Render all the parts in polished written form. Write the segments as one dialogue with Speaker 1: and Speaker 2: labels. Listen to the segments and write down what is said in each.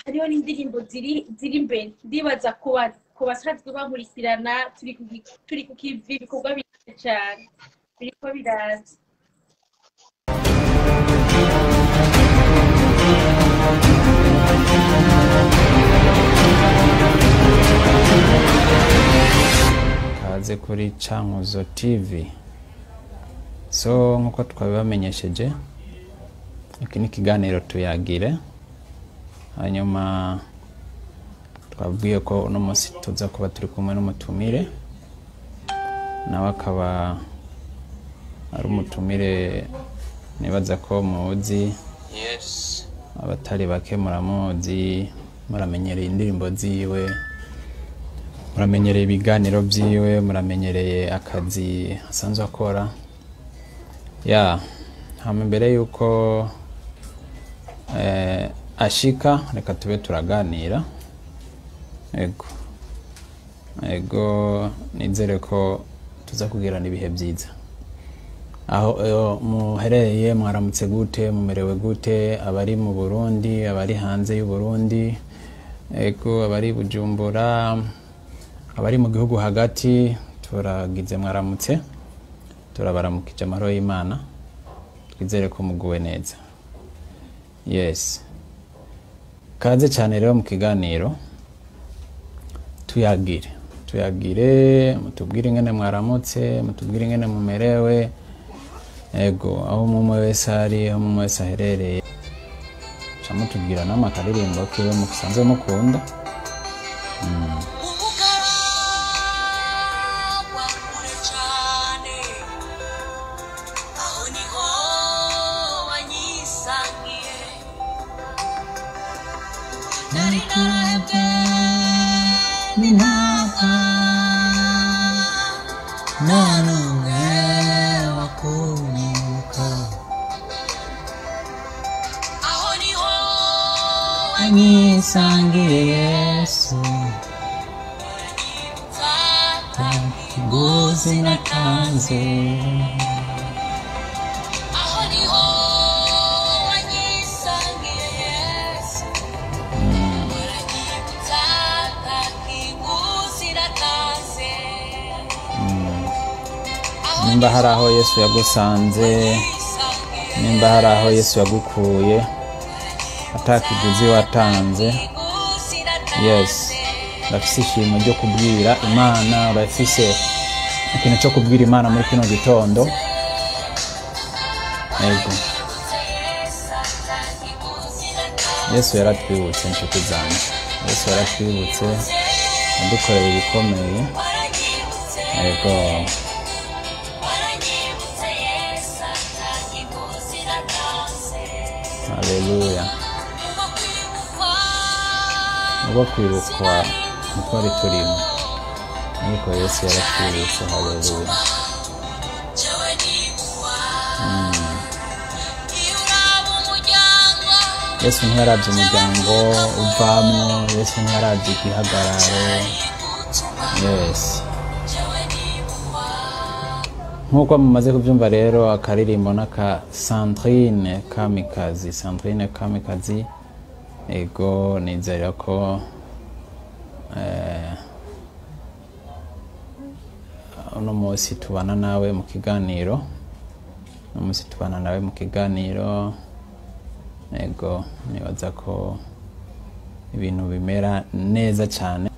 Speaker 1: hariho n'indirimbo ziri imbere ndibaza ku basanzwe bankurikirana turi kukivi ibikorwa bize cyane biriko biraza.
Speaker 2: kaze kuri Cankuzo TV. So nkuko twabibamenyesheje, iki ni ikiganiro tuyagire. Hanyuma twabwiye ko uno munsi tuza kuba turi kumwe n'umutumire, nawe akaba ari umutumire nibaza ko muzi. Yes, abatari bake muramuzi, muramenyereye indirimbo ziwe, muramenyereye ibiganiro byiwe, muramenyereye akazi asanzwe akora. Hama mbere yuko ashika reka tube turaganira. Ego nizere ko tuza kugirana ibihe byiza. Aho muhereye mwaramutse gute, mumerewe gute, abari mu Burundi, abari hanze y'u Burundi, ego abari Bujumbura, abari mu gihugu hagati, turagize mwaramutse, turabaramukije amahoro y'Imana, twizere ko muguwe neza. Yes, kaze cyane rero mu kiganiro tuyagire, mutubwire ingene mwaramutse, mutubwire ingene mumerewe, ego aho umwe wese ari, aho umwe wese aherereye, mutubwira n'amakaririmbo kiwe musanzwe mukunda.
Speaker 3: Sangiye Yesu guzi natanze aho niho wanyisangiye Yesu guzi natanze.
Speaker 2: Nimba hari aho Yesu yagusanze, nimba hari aho Yesu yagukuye atakiguzi watanze, yes, bafise ishimo ryo kubwira Imana, bafise ikintu cyo kubwira Imana muri kino gitondo. Ego Yesu yaratwibutse inshuti zanjye, Yesu yaratwibutse, adukoreye ibikomeye. Ego haleluya. Ubwo kwibukwa twari turimo, ariko Yesu yaratwibutse. Haleluya. Yesu ntiyaravye umuryango uvamwo, Yesu ntiyaravye igihagararo. Yes, nkuko mumaze kubyumva rero, akaririmbo n'aka Sandrine Kamikazi. Ego nizera ko uno munsi tubana nawe mu kiganiro, ego nibaza ko ibintu bimera neza cyane.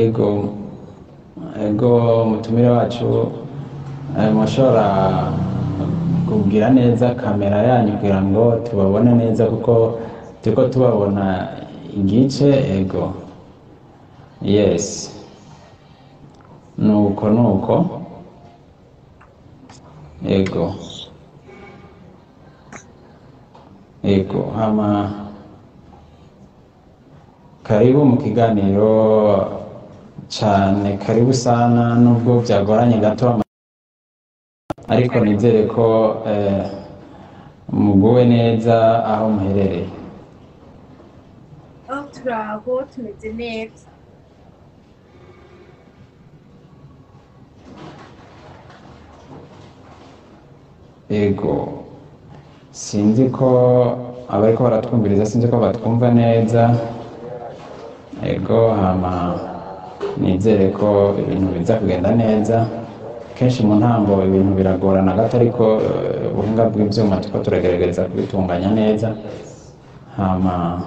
Speaker 2: ego umutumire wacu mushobora kubwira neza kamera yanyu kugira ngo tubabone neza kuko turiko tubabona igice ego yes nuko ego hama karibu mu kiganiro cyane, karibu sana nubwo byagoranye gato ariko nizere ko muguwe neza aho muherereye.
Speaker 1: turaho tumeze neza.
Speaker 2: Ego sinzi ko abariko baratwumviriza sinzi ko batwumva neza. Ego hama nizere ko ibintu biza kugenda neza. Kenshi mu ntango ibintu biragorana gato ariko ubuhinga bw'ivyuma tuko turagerageza kubitunganya neza. Hama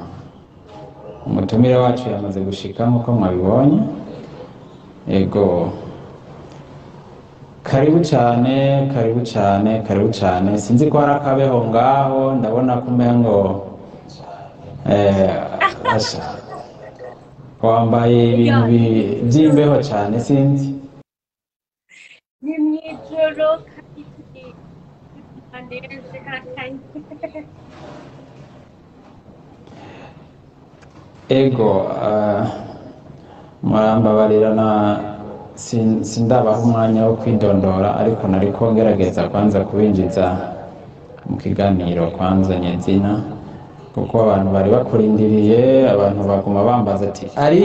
Speaker 2: umutumire wacu yamaze gushika nkuko mwabibonye. Ego karibu cyane sinzi ko hari akabeho ngaho ndabona kumengo wambaye ibintu by'imbeho cyane sinzi
Speaker 1: ni mwijoro kandi
Speaker 2: ego murambabarira na sindabaho umwanya wo kwidondora ariko nariko ngerageza kwanza kubinjiza mu kiganiro kwanza nyezina kuko abantu bari bakurindiriye, abantu baguma bambaza ati ari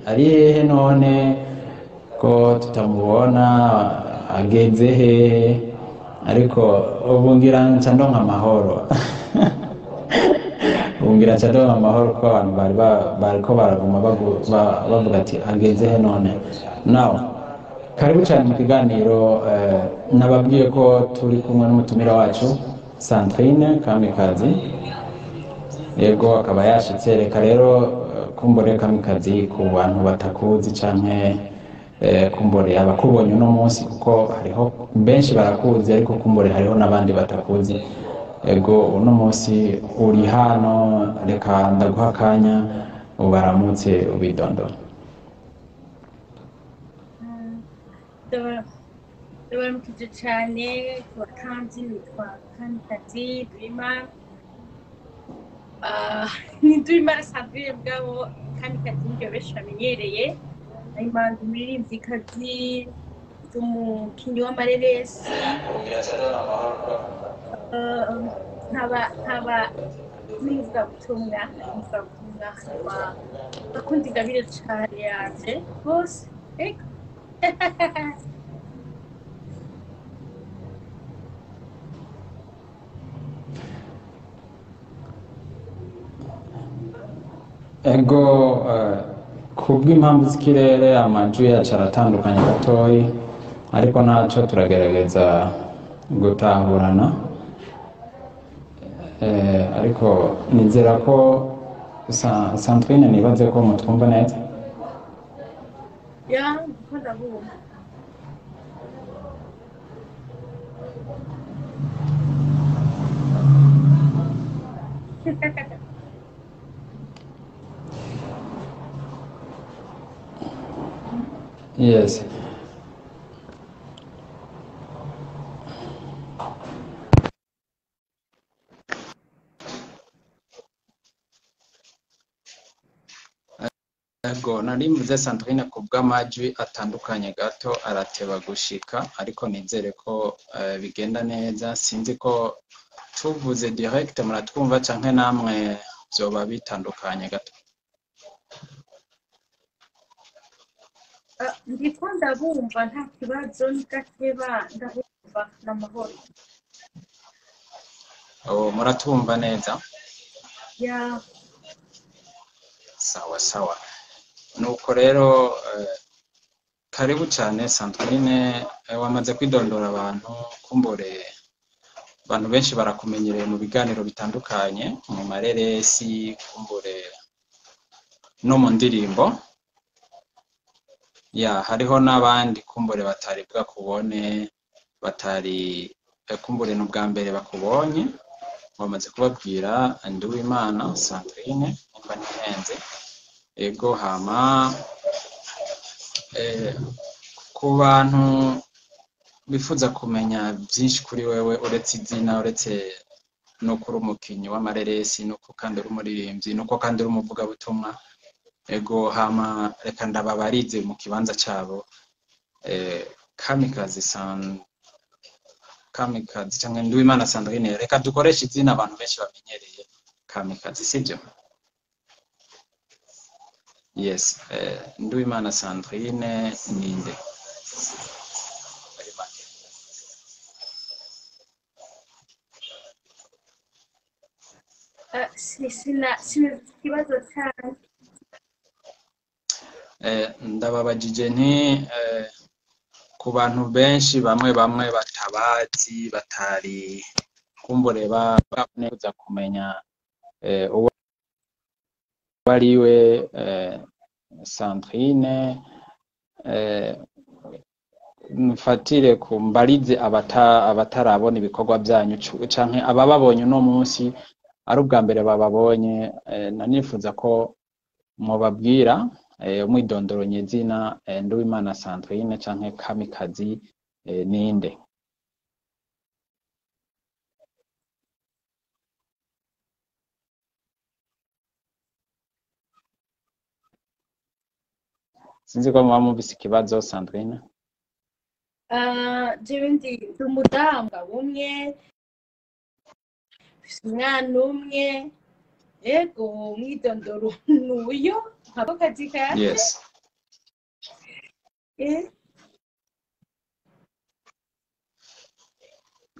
Speaker 2: hehe none ko tutamubona ageze hehe, ariko ubu ngira nca ndonka amahoro ko abantu bariko baraguma bavuga ati ageze he none. Now karibu cyane mu kiganiro. Nababwiye ko turi kumwe n'umutumire wacu Sandrine Kamikazi. Yego akaba yashitse. Reka rero kumbore Kamikazi ku bantu batakuzi canke kumbore abakubonye uno munsi kuko hariho benshi barakuzi ariko kumbore hariho n'abandi batakuzi. Ego uno munsi uri hano, reka ndaguha akanya ubaramutse ubidondora.
Speaker 1: ndabaramukije cyane bakanzi nitwa Kamikazi Nduwimana. Ni Nduwimana Sandrine bwabo Kamikazi nibyo benshi bamenyereye. Imana umuririmvyikazi umukinyi w'amareresi. nkaba n'ivugabutumwa bakunda ingabire cyane yanje bose.
Speaker 2: Ego kubw'impamvu z'ikirere amajwi yacu aratandukanye gatoyi ariko naco turagerageza gutahurana. Ariko nizera ko Sandrine nibaze ko mutwumva neza.
Speaker 1: Ya ndabumva.
Speaker 2: Yes. Ego nari mvuze Sandrine kubw'amajwi atandukanye gato arateba gushika ariko nizere ko bigenda neza. Sinzi ko tuvuze direct muratwumva canke namwe byoba bitandukanye gato.
Speaker 1: Ndiko ndabumva nta kibazo n'igateba ndabumva n'amahoro.
Speaker 2: Muratumva neza?
Speaker 1: Ya
Speaker 2: sawa nuko rero karibu cyane Sandrine. Wamaze kwidondora abantu kumbore abantu benshi barakumenyereye mu biganiro bitandukanye mu mareresi kumbure no mu ndirimbo. ya hariho n'abandi kumbure batari bwakubone batari kumbure n'ubwa mbere bakubonye bamaze kubabwira Nduwimana Sandrine nimba ntihenze ego hama ku bantu bifuza kumenya byinshi kuri wewe uretse izina uretse no kuri umukinyi w'amareresi nuko kandi uri umuririmbyi nuko kandi uri umuvugabutumwa ego hama reka ndababarize mu kibanza cyabo Kamikazi cyangwa Nduwimana Sandrine reka dukoreshe izina abantu benshi bamenyereye Kamikazi sibyo yes Nduwimana Sandrine ninde
Speaker 1: sina ikibazo cyane
Speaker 2: ndababajije nti ku bantu benshi bamwe batabazi batari kumbure bakuneza kumenya uwo bariwe Sandrine mfatire ku mbarize abatarabona ibikorwa byanyu canke abababonye uno munsi ari ubwa mbere bababonye nanifuza ko mubabwira umwidondoro nyezina Nduwimana Sandrine canke Kamikazi ninde sinzi ko muba mubise ikibazo Sandrine
Speaker 1: jewe ndi umudamu umwe umwana umwe ego umwidondoro n'uyo nkako kazi kanje
Speaker 2: yes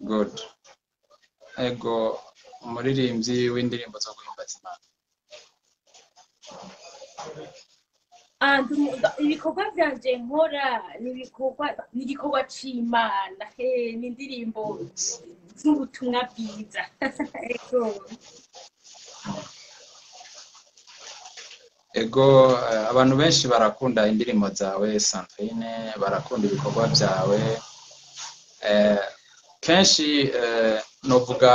Speaker 2: good ego umuririmbyi w'indirimbo zo guhimbaza Imana
Speaker 1: ibikorwa byanje nkora ni igikorwa c'Imana ni indirimbo z'ubutumwa bwiza
Speaker 2: ego abantu benshi barakunda indirimbo zawe Sandrine barakunda ibikorwa byawe kenshi novuga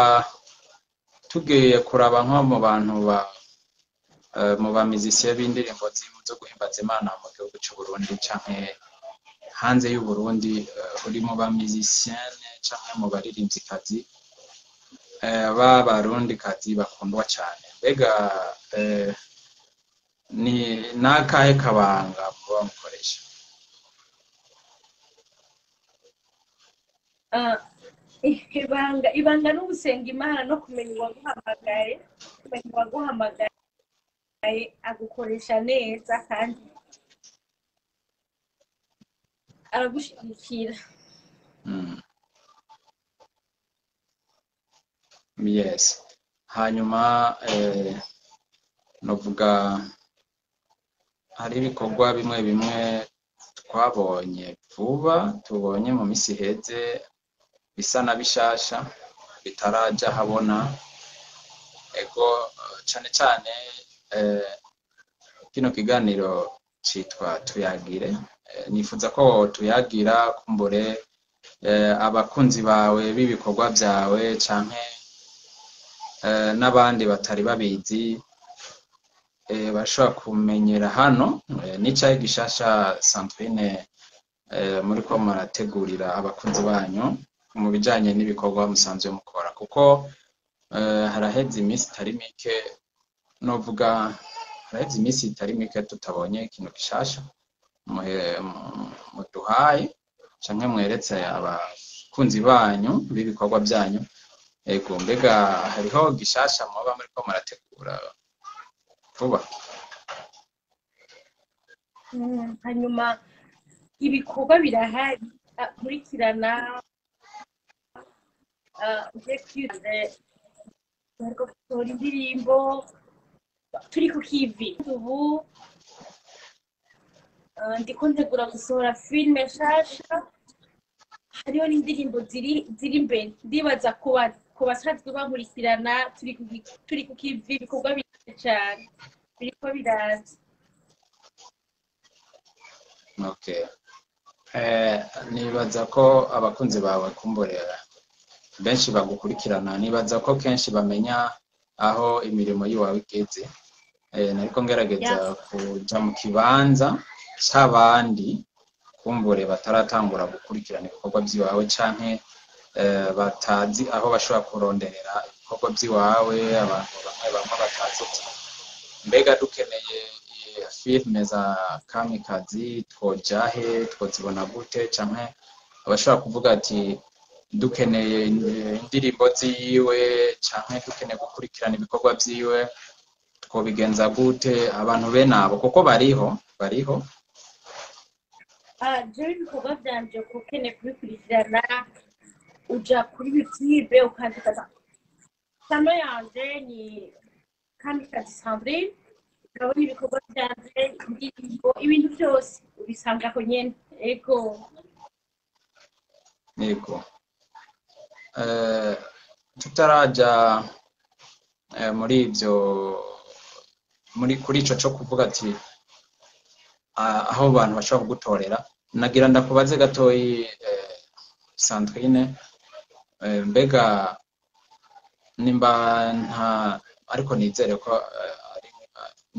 Speaker 2: tugiye kuraba nko mu bantu mu bamizisiye b'indirimbo zo guhimbaza Imana mu gihugu cy'u Burundi canke hanze y'u Burundi uri mu bamizisienne canke mu baririmbyikazi b'abarundi kazi bakundwa cyane mbega ni nakahe kabanga muba mukoresha
Speaker 1: ibanga no gusenga Imana no kumenya uwaguhamagaye agukoresha neza kandi aragushigikira
Speaker 2: yes hanyuma novuga hari ibikorwa bimwe twabonye vuba tubonye mu misi heze bisa na bishasha bitaraja habona ego cyane cyane kino kiganiro citwa tuyagire nifuza ko tuyagira kumbure abakunzi bawe b'ibikorwa byawe canke n'abandi batari babizi bashobora kumenyera hano n'icayi gishasha Sandrine muri ko murategurira abakunzi banyu mu bijanye n'ibikorwa musanzwe mukora kuko haraheze iminsi itari mike novuga haraheze iminsi itari mike tutabonye ikintu gishasha muduhaye canke mweretse abakunzi banyu b'ibikorwa byanyu ego mbega hariho gishasha muba muri ko murategura vuba
Speaker 1: hanyuma ibikorwa birahari kurikirana gusohora indirimbo turi kukivi ubu ndiko ntegura gusohora filime nshasha hariho n'indirimbo ziri imbere ndibaza ku basanzwe bankurikirana turi kukivi ibikorwa birahari cyane biriko biraza
Speaker 2: Okay. Nibaza ko abakunzi bawe kumborera benshi bagukurikirana, nibaza ko kenshi bamenya aho imirimo yiwawe igeze. Nariko ngerageza kuja mu kibanza c'abandi kumbure bataratangura gukurikirana ibikorwa by'iwawe canke batazi aho bashobora kuronderera ibikorwa by'iwawe. Abantu bamwe batazi mbega dukeneye filime za Kamikazi twojahe twozibona gute, canke abashobora kuvuga ati dukeneye indirimbo ziwe canke dukeneye gukurikirana ibikorwa byiwe twobigenza gute? Abantu bene abo kuko bariho
Speaker 1: jewe ibikorwa byanje kukeneye kubikurikirana uja kuri YouTube ukandika channel yanje ni Kamikazi Sandrine, ukabona ibikorwa byanje, indirimbo, ibintu byose ubisangaho nyene. Ego
Speaker 2: tutaraja muri ibyo kuri ico cyo kuvuga ati aho abantu bashobora kugutorera, nagira ndakubaze gatoyi Sandrine, mbega nimba ariko nizere ko ari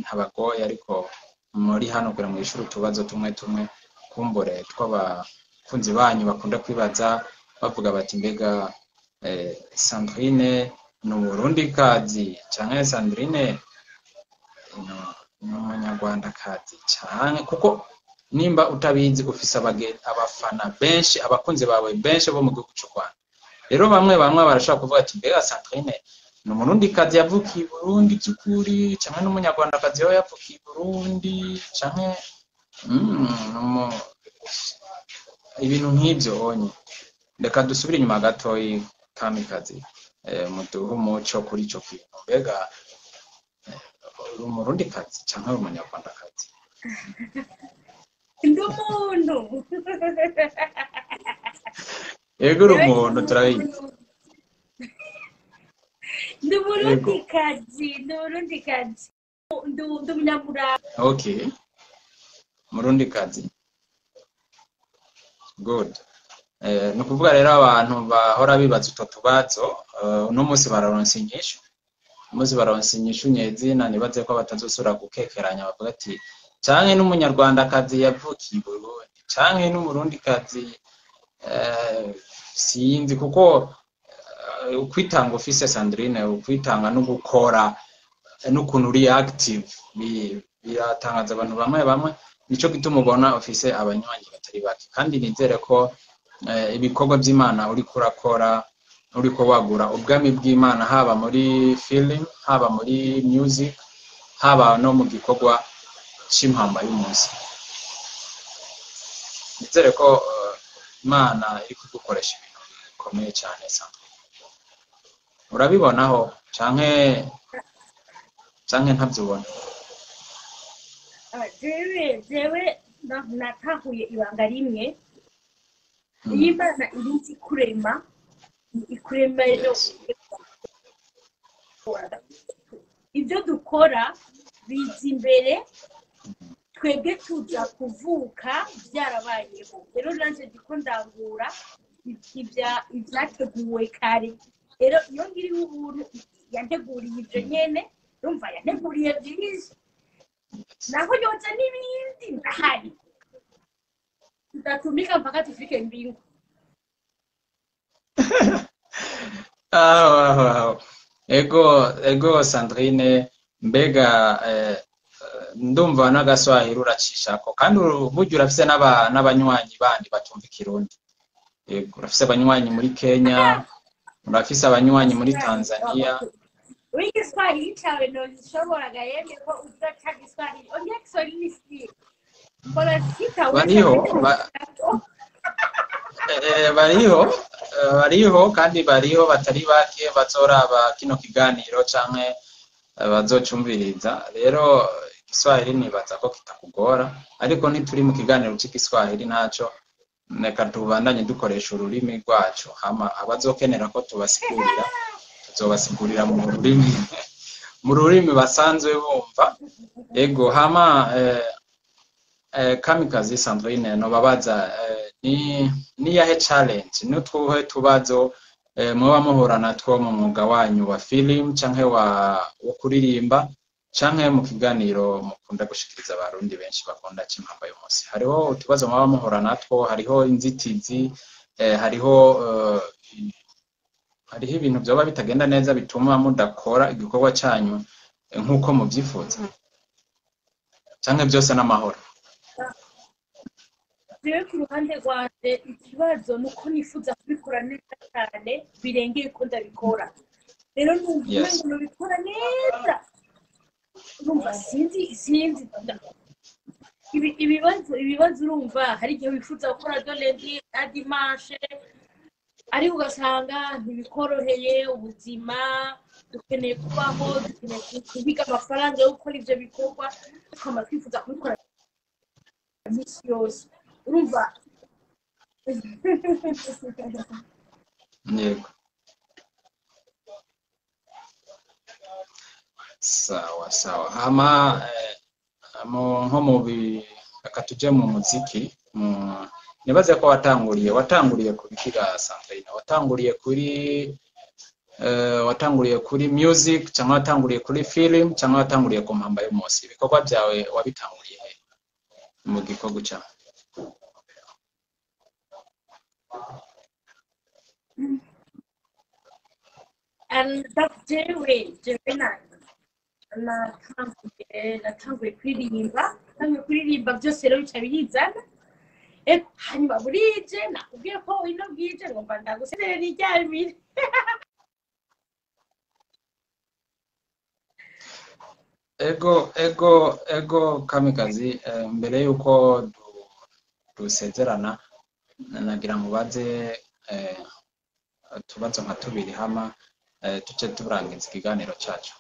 Speaker 2: ntabagoye, ariko muri hano kugira mu ishuri utubazo tumwe kumbure tw'abakunzi banyu bakunda kwibaza bavuga bati mbega Sandrine ni Umurundikazi canke Sandrine ni Umunyarwandakazi canke, kuko nimba utabizi ufise abafana benshi, abakunzi bawe benshi bo mu gihugu cy'u Rwanda. Rero bamwe barashaka kuvuga ati mbega Sandrine ni Umurundikazi yavukiye i Burundi by'ukuri canke n'Umunyarwandakazi yo yavukiye i Burundi canke ibintu nk'ibyo onye. Reka dusubire inyuma gatoyi Kamikazi, muduhe umuco kuri ico kintu. Mbega Umurundikazi canke Umunyarwandakazi?
Speaker 1: ndi umuntu.
Speaker 2: Yego uri umuntu turabizi.
Speaker 1: Ndi Umurundikazi, ndi umunyamurava.
Speaker 2: Okay, Umurundikazi, good. Ni ukuvuga rero abantu bahora bibaza utwo tubazo uno munsi bararonse inyishu nyezina. Nibaze ko batazosura gukekeranya bavuga ati canke n'Umunyarwandakazi yavukiye i Burundi canke n'Umurundikazi. Sinzi, kuko ukwitanga ufise Sandrine, ukwitanga no gukora n'ukuntu uri active biratangaza abantu bamwe. Nico gituma ubona ufise abanywanyi batari bake, kandi nizere ko ibikorwa by'Imana uri kurakora, uri ko wagura ubwami bw'Imana, haba muri film, haba muri music, haba no mu gikorwa c'impamba y'umunsi. Nizere ko Imana iri kugukoresha ibintu bikomeye cyane. Urabibonaho canke ntabyubona?
Speaker 1: jewe natahuye ibanga rimwe. Iyo Imana irinzi kurema ibyo dukora biza imbere, twebwe tuza kuvuka byarabayeho. Rero nanje ndiko ndangura ibyateguwe kare. Rero iyo ngiriho ubuntu yanteguriye ibyo nyene, urumva yanteguriye byinshi, naho yoza n'ibindi ndahari, tutatumika mpaka tufike mbingu.
Speaker 2: Ego Sandrine, mbega ndumva n'agaswahili uracishako, kandi burya urafise n'abanywanyi bandi batumva Ikirundi. Yego, urafise abanywanyi muri Kenya, urafise abanywanyi muri Tanzania.
Speaker 1: Igiswahili cyawe ntushoboraga yemwe ko udaca Igiswahili. Ongea Kiswahili si mbona sita bariho kandi bariho batari bake bazoraba kino kiganiro canke bazocumviriza. Rero Igiswahili nibaza ko kitakugora, ariko ntituri mu kiganiro cy'Igiswahili ntaco, reka tubandanye dukoresha ururimi rwacu, hama abazokenera ko tubasigurira tuzobasigurira mu rurimi basanzwe bumva. Ego, hama Kamikazi Sandrine no babaza ni yahe challenge n'utwuhe tubazo muba muhura natwo mu mwuga wanyu wa film canke wo kuririmba canke mu kiganiro mukunda gushikiriza abarundi benshi bakunda c'impamba y'umunsi. Hariho utubazo muba muhura natwo, hariho inzitizi, hariho ibintu byoba bitagenda neza bituma mudakora igikorwa cyanyu nk'uko mubyifuza canke byose n'amahoro.
Speaker 4: Rero ku ruhande rwanje ikibazo nuko nifuza kubikora neza cyane birengeye ko ndabikora. Rero numva ngo nabikora neza. Urumva sinzi ibibazo urumva hari igihe wifuza gukora dolendi adimashe ariko ugasanga ntibikoroheye ubuzima, dukeneye kubaho, dukeneye kubiga amafaranga yo gukora ivyo bikorwa, tukaba twifuza kubikora misi yose. Urumva
Speaker 1: yego sawa hama nko akatuje mu muziki nibaze ko watanguriye kubikiga Sandrine, watanguriye kuri music cyangwa watanguriye kuri film cyangwa watanguriye ku mpamba y'umunsi. Ibikorwa byawe wabitanguriye he mu gikorwa cyawe?
Speaker 4: natanguye kuririmba byose rero bica bihizana. Hanyuma burije nakubwiye ko ino bwije ngomba ndagusezerera iryamire.
Speaker 1: ego Kamikazi, mbere yuko dusezerana nagira mubaze tubazo nka tubiri hama tuce turangiza ikiganiro cyacu.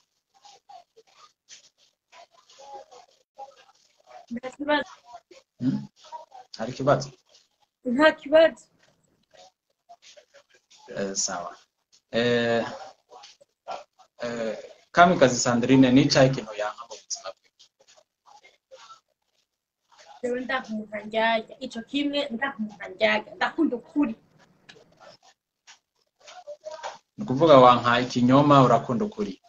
Speaker 1: Hari kibazo?
Speaker 4: Nta kibazo.
Speaker 1: Sawa. Kamikazi Sandrine ni cyahe kintu yanka mu buzima bwe?
Speaker 4: Rero ndakunda njyaga ico kimwe ndakunda njyaga ndakunda ukuri.
Speaker 1: Nukuvuga wanka ikinyoma urakunda ukuri.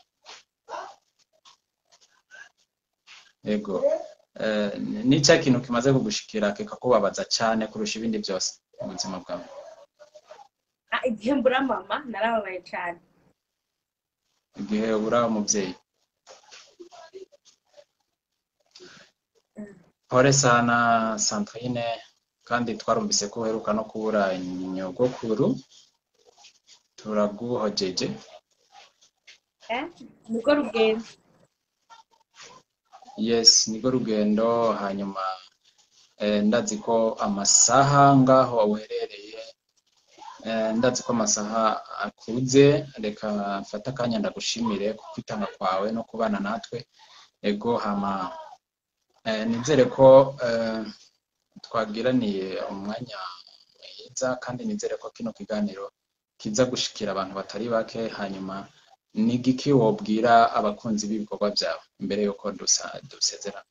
Speaker 1: Yego. Ni cyahe kintu kimaze kugushikira kikakubabaza cyane kurusha ibindi byose mu buzima bwawe?
Speaker 4: Igihe mbura mama narababaye cyane.
Speaker 1: Igihe ubura umubyeyi. Pole sana Sandrine, kandi twarumvise ko uheruka no kubura nyogokuru. Turaguhojeje.
Speaker 4: Niko rugendo.
Speaker 1: Yes, niko rugendo. Hanyuma ndazi ko amasaha ngaho uherereye, ndazi ko amasaha akuze. Reka mfata akanya ndagushimire ku kwitanga kwawe no kubana natwe. Ego hama nizere ko twagiraniye umwanya mwiza, kandi nizere ko kino kiganiro kiza gushikira abantu batari bake. Hanyuma ni giki wobwira abakunzi b'ibikorwa byawe mbere yuko dusezerana?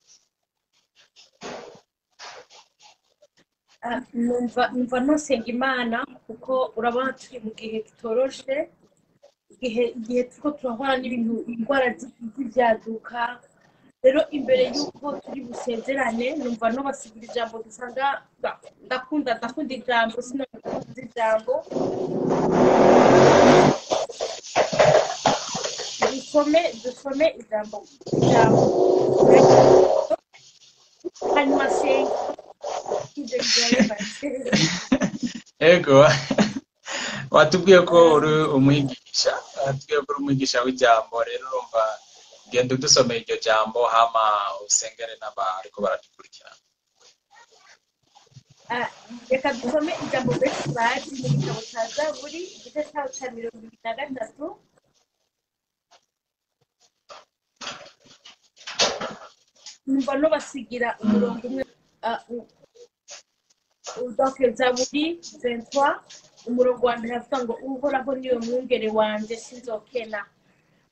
Speaker 4: Numva nosenga Imana kuko urabona turi mu gihe kitoroshe, igihe turiko turahura n'ibintu indwara z'ibyaduka. Rero imbere yuko turi busezerane numva no basigira ijambo dusanga ndakunda ijambo sinakunda ijambo. Dusome ijambo hanyuma senga.
Speaker 1: Ego watubwiye ko uri umwigisha w'ijambo. Rero urumva genda udusomeye iryo jambo hama usengere n'abariko baratukurikirana.
Speaker 4: Reka dusome ijambo benshi bazi mu gitabo cya Zaburi igice cyaho cya 23. Numva no basigira umurongo umwe. Zaburi 23 umurongo wa mbere havuga ngo uhoraho niwe mwungere wanje sinzokena.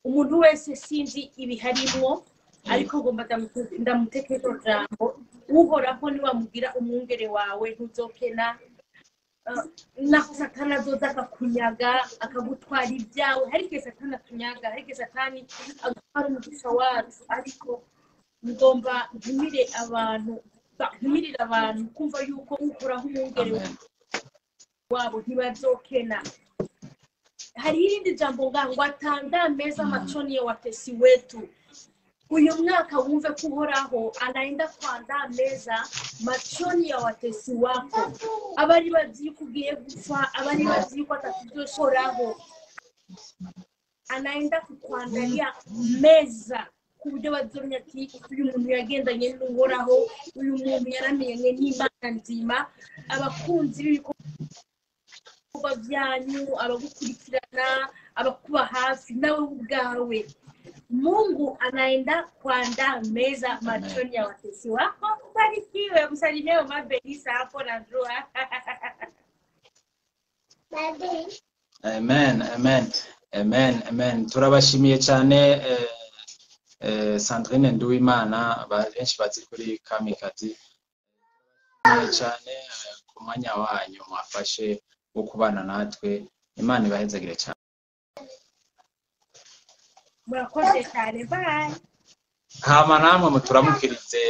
Speaker 4: Umuntu wese sinzi ibiharimwo ariko ngomba ndamutekeko jambo uhoraho niwamubwira umwungere wawe ntuzokena naho satani azoza akakunyaga akagutwara ibyawe hari igihe satani atunyaga hari igihe satani agutwara umugisha wacu ariko ngomba ntumirire abantu kumva yuko uhoraho umwungere wabo ntibazokena. Hari irindi jambo ngo atange ameza machoni ya watesi wetu. Uyu mwaka wumve ko uhoraho anaenda kuandaa meza machoni ya watesi wako. Abari bazi kugiye gupfa, abari bazi ko atatuzoshoraho. Anaenda kukuandalia meza ku buryo bazomya ati uyu muntu yagendanye n'uhoraho, uyu muntu yaramenye n'Imana nzima. Abakunzi b'ibikorwa byanyu, abagukurikirana, abakuba hafi nawe ubwawe, Mungu anaenda kuandaa meza machoni ya watesi wako. Ubarikiwe, msalimie mabelisa hapo na ndoa.
Speaker 1: Amen, amen, amen, amen. Turabashimiye cyane Sandrine Nduwimana, benshi bazi kuri Kamikazi. Cyane ku mwanya wanyu mwafashe wo kubana natwe. Imana ibahezagire cyane.
Speaker 4: Murakoze cyane, bye.
Speaker 1: Hama namwe muturamukirize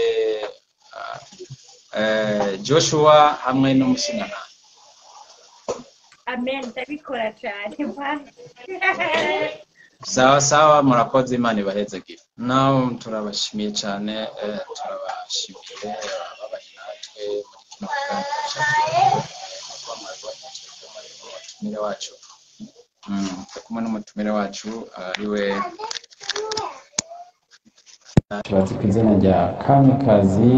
Speaker 1: Joshua hamwe n'umushinga.
Speaker 4: Amen, ndabikora cyane, bye.
Speaker 1: Sawa murakoze, Imana ibahezagire. Nawe turabashimiye cyane, turabashimiye ababaye natwe muri kino kiganiro umutumire wacu. Kumwe n'umutumire wacu ariwe
Speaker 2: tubazi ku izina rya Kamikazi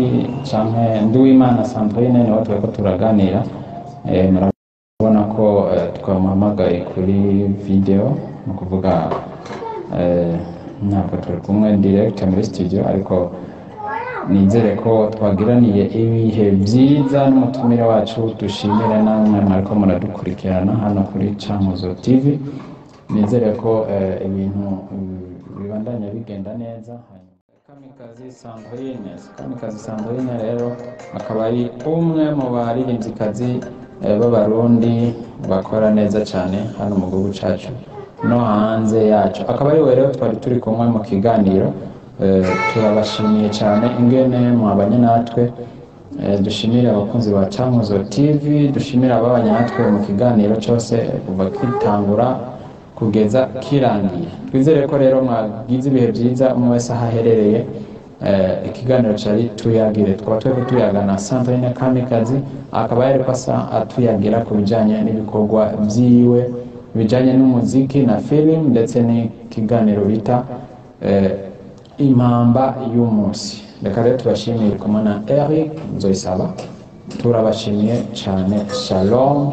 Speaker 2: canke Nduwimana Sandrine, niho turiko turaganira. Murabona ko twamuhamagaye kuri video, ni ukuvuga ntabwo turi kumwe direct muri studio, ariko nizere ko twagiraniye ibihe byiza n'umutumire wacu. Dushimire namwe mwariko muradukurikirana hano kuri Twamutumiye TV. Nizere ko ibintu bibandanya bigenda neza. Kamikazi Sandrine rero akaba ari umwe mu baririmbyikazi b'abarundi bakora neza cyane hano mu gihugu cyacu no hanze yacu. Akaba ari rero twari turi kumwe mu kiganiro. Turabashimiye cyane ingene mwabanye natwe. Dushimire abakunzi ba Twamutumiye TV, dushimire ababanye natwe mu kiganiro cyose kuva kitangura kugeza kirangiye. Twizere ko rero mwagize ibihe byiza umwe wese ahaherereye. Ikiganiro cyari tuyagire, twaba twari tuyagana Sandrine Kamikazi, akaba yari kwasa atuyagira ku bijanye n'ibikorwa byiwe bijanye n'umuziki na film, ndetse n'ikiganiro bita impamba y'umunsi. Reka rero tubashimiye kumwe na Eric Nzoyi. Turabashimiye cyane. Shalom.